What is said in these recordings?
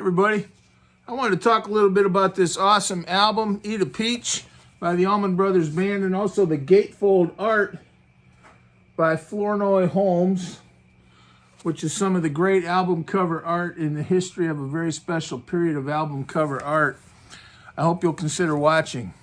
Everybody, I wanted to talk a little bit about this awesome album, Eat a Peach, by the Allman Brothers Band, and also the gatefold art by Flournoy Holmes, which is some of the great album cover art in the history of a very special period of album cover art. I hope you'll consider watching.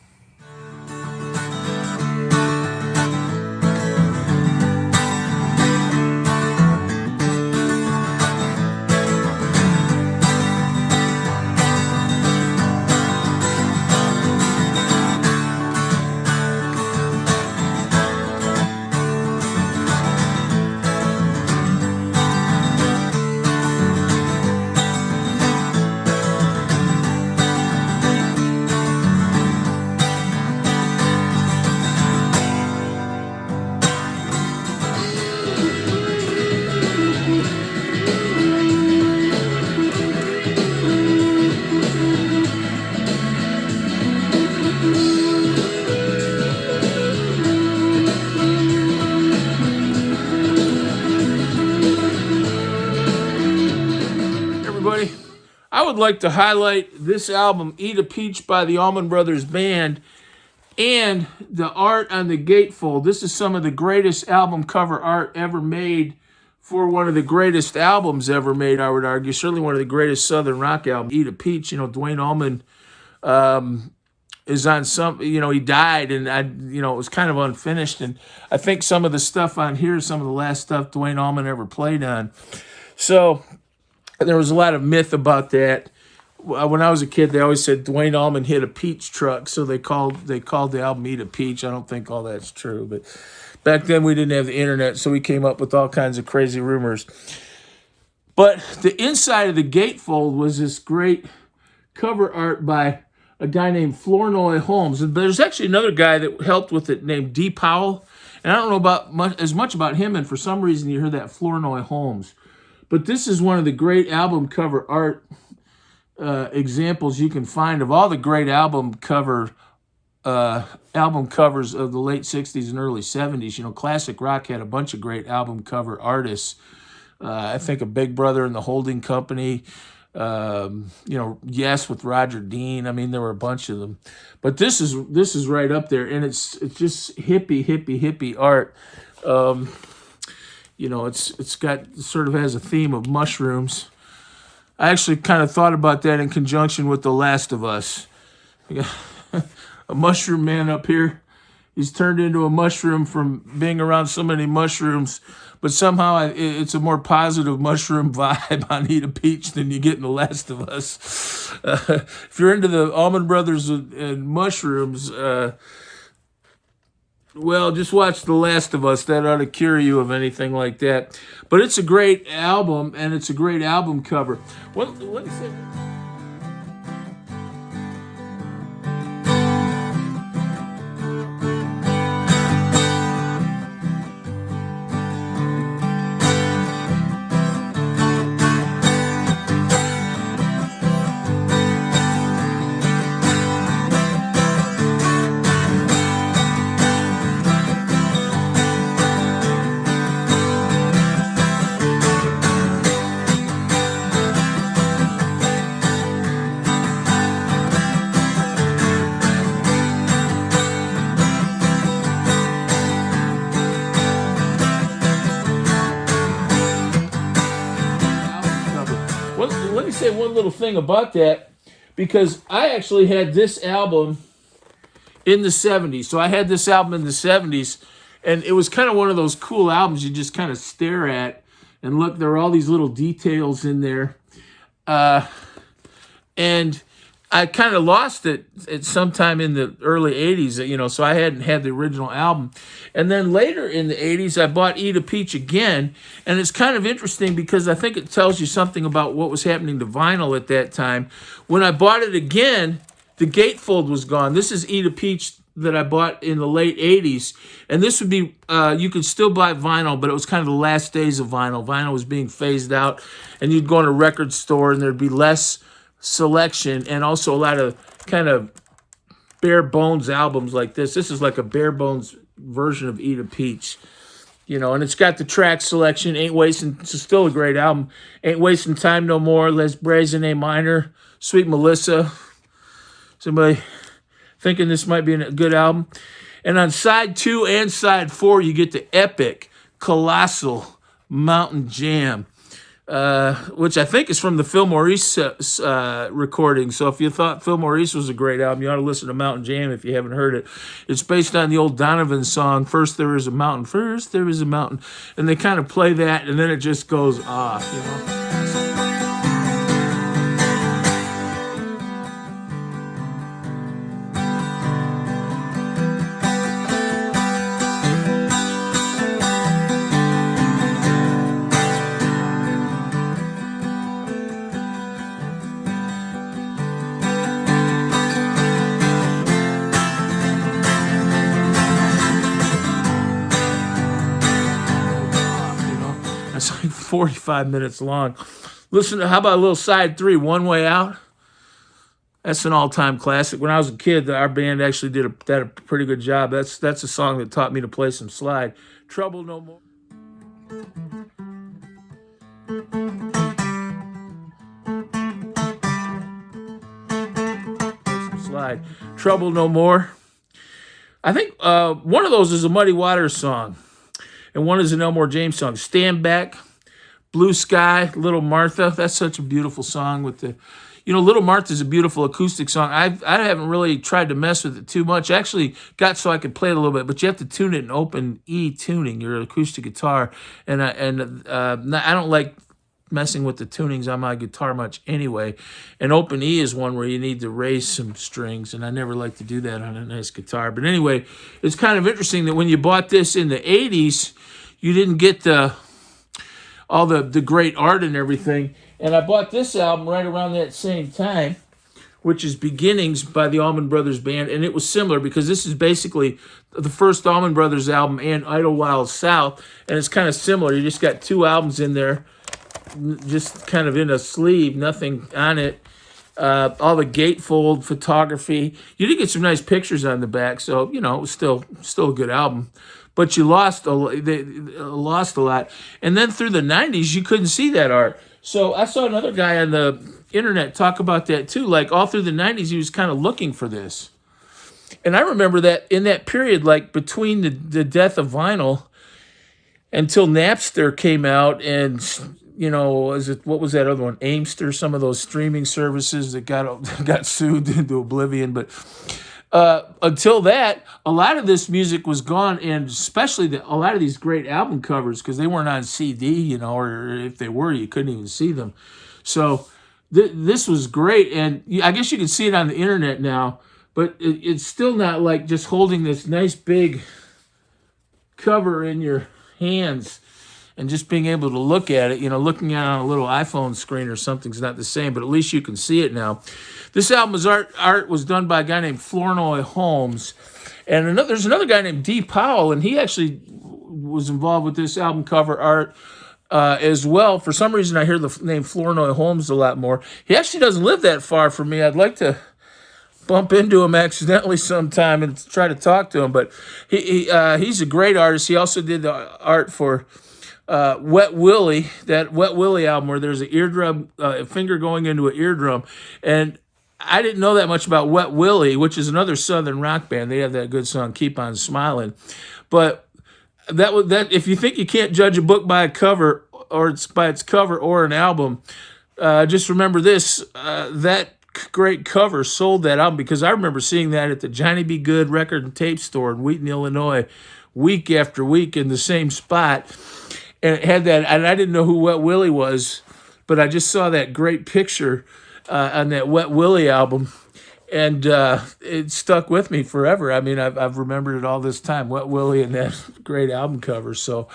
Everybody, I would like to highlight this album, Eat a Peach by the Allman Brothers Band, and the art on the gatefold. This is some of the greatest album cover art ever made for one of the greatest albums ever made, I would argue. Certainly one of the greatest Southern rock albums. Eat a Peach, Dwayne Allman is on some, he died, and it was kind of unfinished. And I think some of the stuff on here is some of the last stuff Dwayne Allman ever played on. So there was a lot of myth about that. When I was a kid, they always said Dwayne Allman hit a peach truck, so they called the album Eat a Peach. I don't think all that's true, but back then we didn't have the internet, so we came up with all kinds of crazy rumors. But the inside of the gatefold was this great cover art by a guy named Flournoy Holmes. And there's actually another guy that helped with it named D. Powell, and I don't know as much about him, and for some reason you heard that Flournoy Holmes. But this is one of the great album cover art examples you can find of all the great album covers of the late 60s and early 70s. Classic rock had a bunch of great album cover artists. I think of Big Brother and the Holding Company, Yes with Roger Dean. I mean, there were a bunch of them. But this is right up there, and it's just hippie art. It's got sort of has a theme of mushrooms. I actually kind of thought about that in conjunction with The Last of Us. We got a mushroom man up here. He's turned into a mushroom from being around so many mushrooms, but somehow it's a more positive mushroom vibe on Eat a Peach than you get in The Last of Us. If you're into the Allman Brothers and mushrooms, well, just watch The Last of Us. That ought to cure you of anything like that. But it's a great album, and it's a great album cover. Well, let me say... Well, let me say one little thing about that, because I actually had this album in the 70s. So I had this album in the 70s, and it was kind of one of those cool albums you just kind of stare at and look. There are all these little details in there. And I kind of lost it at sometime in the early 80s, so I hadn't had the original album. And then later in the 80s, I bought Eat a Peach again, and it's kind of interesting because I think it tells you something about what was happening to vinyl at that time. When I bought it again, the gatefold was gone. This is Eat a Peach that I bought in the late 80s, and this would be, you could still buy vinyl, but it was kind of the last days of vinyl. Vinyl was being phased out, and you'd go in a record store, and there'd be less selection, and also a lot of kind of bare bones albums like this. This is like a bare bones version of Eat a Peach. And it's got the track selection. Ain't Wasting, it's still a great album. Ain't Wasting Time No More, Les Brays in A minor, Sweet Melissa. Somebody thinking this might be a good album. And on side 2 and side 4, you get the epic, colossal Mountain Jam, which I think is from the Phil Maurice recording. So if you thought Phil Maurice was a great album, you ought to listen to Mountain Jam if you haven't heard it. It's based on the old Donovan song, First There Is a Mountain, First There Is a Mountain. And they kind of play that, and then it just goes off. It's like 45 minutes long. Listen to, how about a little side 3, One Way Out? That's an all-time classic. When I was a kid, our band actually did a pretty good job. That's a song that taught me to play some slide. Trouble No More. Some slide. Trouble No More. I think one of those is a Muddy Waters song. And one is an Elmore James song. Stand Back, Blue Sky, Little Martha. That's such a beautiful song with the, Little Martha's a beautiful acoustic song. I haven't really tried to mess with it too much. I actually got so I could play it a little bit, but you have to tune it in open E tuning, your acoustic guitar. And I don't like messing with the tunings on my guitar much anyway. And open E is one where you need to raise some strings, and I never like to do that on a nice guitar. But anyway, it's kind of interesting that when you bought this in the 80s, you didn't get all the great art and everything. And I bought this album right around that same time, which is Beginnings by the Allman Brothers Band. And it was similar because this is basically the first Allman Brothers album and Idlewild South. And it's kind of similar. You just got 2 albums in there, just kind of in a sleeve, nothing on it. All the gatefold photography. You did get some nice pictures on the back, so it was still a good album. But you lost a lot. And then through the 90s, you couldn't see that art. So I saw another guy on the internet talk about that too. Like all through the 90s, he was kind of looking for this. And I remember that in that period, like between the death of vinyl until Napster came out, and what was that other one? Aimster, some of those streaming services that got sued into oblivion. But until that, a lot of this music was gone, and especially a lot of these great album covers, because they weren't on CD, or if they were, you couldn't even see them. So this was great, and I guess you can see it on the internet now, but it's still not like just holding this nice big cover in your hands and just being able to look at it. Looking at it on a little iPhone screen or something's not the same, but at least you can see it now. This album's art was done by a guy named Flournoy Holmes. And there's another guy named D. Powell, and he actually was involved with this album cover art as well. For some reason, I hear the name Flournoy Holmes a lot more. He actually doesn't live that far from me. I'd like to bump into him accidentally sometime and try to talk to him. But he's a great artist. He also did the art for Wet Willie, that Wet Willie album where there's an eardrum, a finger going into an eardrum. And I didn't know that much about Wet Willie, which is another Southern rock band. They have that good song, Keep On Smiling. But that if you think you can't judge a book by a cover, or it's by its cover or an album, just remember this, that great cover sold that album, because I remember seeing that at the Johnny B. Good record and tape store in Wheaton, Illinois, week after week in the same spot. And it had that, and I didn't know who Wet Willie was, but I just saw that great picture on that Wet Willie album, and it stuck with me forever. I mean, I've remembered it all this time, Wet Willie and that great album cover. So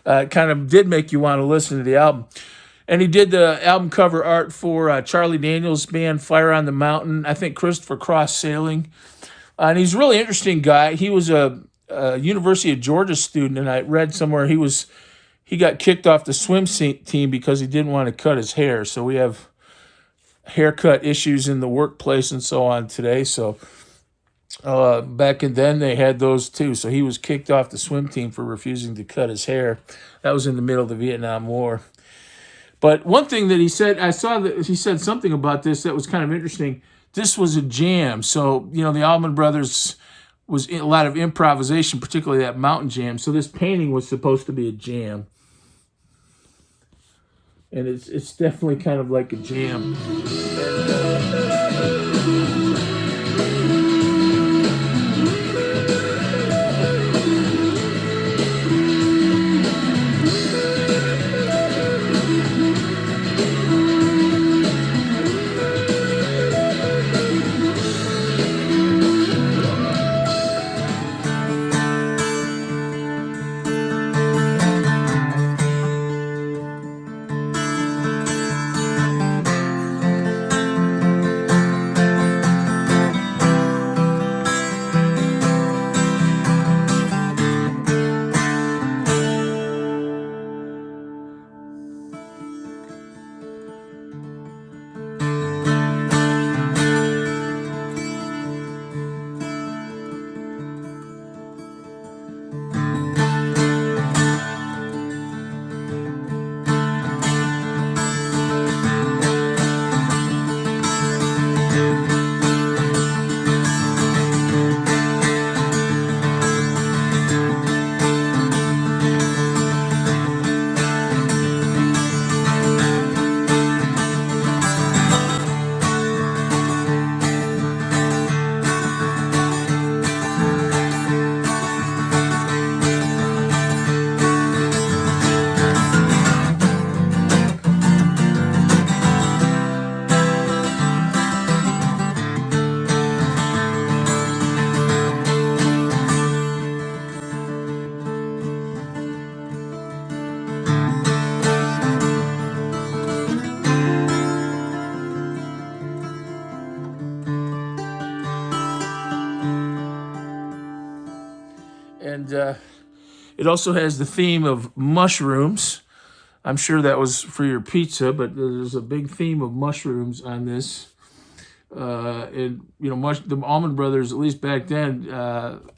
it kind of did make you want to listen to the album. And he did the album cover art for Charlie Daniels' band, Fire on the Mountain, I think Christopher Cross Sailing. And he's a really interesting guy. He was a University of Georgia student, and I read somewhere he got kicked off the swim team because he didn't want to cut his hair. So we have haircut issues in the workplace and so on today. So Back in then, they had those too. So he was kicked off the swim team for refusing to cut his hair. That was in the middle of the Vietnam War. But one thing that he said, I saw that he said something about this that was kind of interesting. This was a jam. So, the Allman Brothers was a lot of improvisation, particularly that mountain jam. So this painting was supposed to be a jam. And it's definitely kind of like a jam. And it also has the theme of mushrooms. I'm sure that was for your pizza, but there's a big theme of mushrooms on this. And the Allman Brothers, at least back then,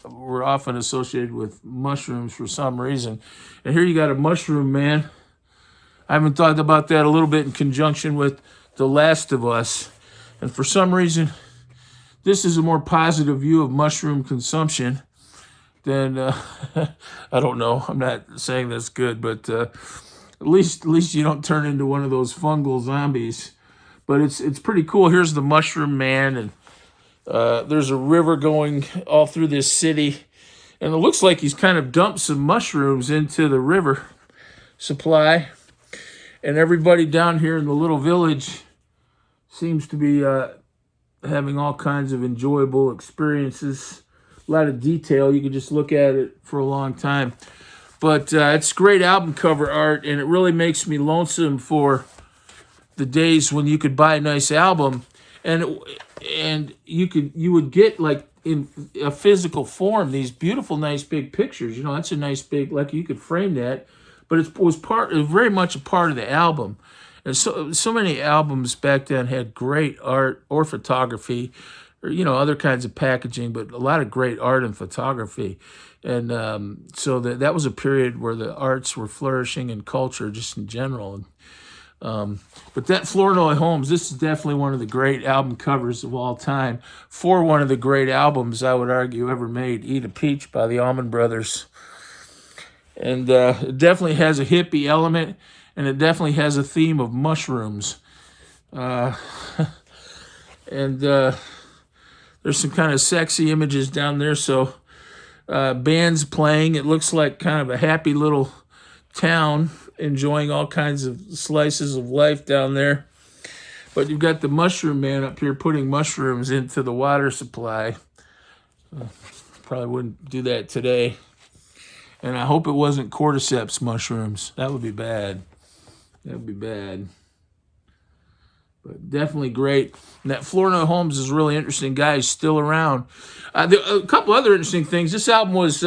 were often associated with mushrooms for some reason. And here you got a mushroom man. I haven't thought about that a little bit in conjunction with The Last of Us. And for some reason, this is a more positive view of mushroom consumption than I don't know. I'm not saying that's good, but at least you don't turn into one of those fungal zombies. But it's pretty cool. Here's the Mushroom Man, and there's a river going all through this city, and it looks like he's kind of dumped some mushrooms into the river supply, and everybody down here in the little village seems to be having all kinds of enjoyable experiences. A lot of detail. You can just look at it for a long time. But it's great album cover art, and it really makes me lonesome for the days when you could buy a nice album and you would get, like, in a physical form, these beautiful, nice big pictures. That's a nice big, like, you could frame that, but it was very much a part of the album. And so many albums back then had great art or photography, or other kinds of packaging, but a lot of great art and photography. And so that was a period where the arts were flourishing and culture just in general. But that Flournoy Holmes, this is definitely one of the great album covers of all time. For one of the great albums, I would argue, ever made, Eat a Peach by the Allman Brothers. And it definitely has a hippie element, and it definitely has a theme of mushrooms. And there's some kind of sexy images down there. So bands playing. It looks like kind of a happy little town, enjoying all kinds of slices of life down there. But you've got the Mushroom Man up here putting mushrooms into the water supply. Probably wouldn't do that today. And I hope it wasn't cordyceps mushrooms. That would be bad. That would be bad. But definitely great. And that Flournoy Holmes is a really interesting guy. He's still around. A couple other interesting things. This album was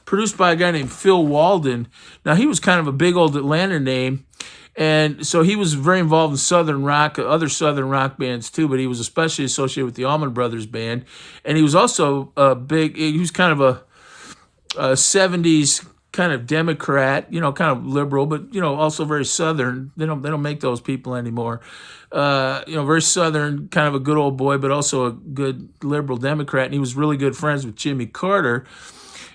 produced by a guy named Phil Walden. Now, he was kind of a big old Atlanta name. And so he was very involved in Southern rock, other Southern rock bands too, but he was especially associated with the Allman Brothers band. And he was also he was kind of a 70s kind of Democrat, kind of liberal, but, also very Southern. They don't make those people anymore. Very Southern, kind of a good old boy, but also a good liberal Democrat. And he was really good friends with Jimmy Carter.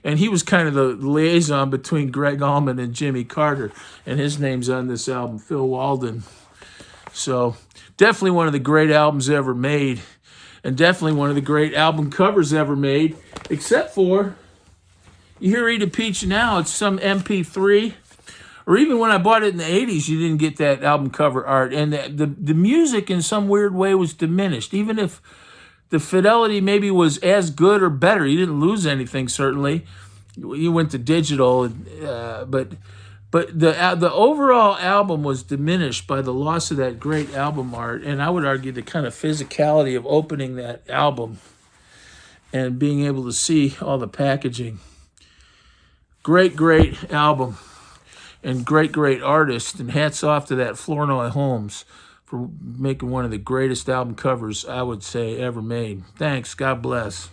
And he was kind of the liaison between Greg Allman and Jimmy Carter. And his name's on this album, Phil Walden. So definitely one of the great albums ever made. And definitely one of the great album covers ever made. Except for, you hear Eat a Peach now, it's some MP3. Or even when I bought it in the 80s, you didn't get that album cover art. And the music in some weird way was diminished. Even if the fidelity maybe was as good or better. You didn't lose anything, certainly. You went to digital, but the overall album was diminished by the loss of that great album art, and I would argue the kind of physicality of opening that album and being able to see all the packaging. Great album, and great artist, and hats off to that Flournoy Holmes for making one of the greatest album covers, I would say, ever made. Thanks. God bless.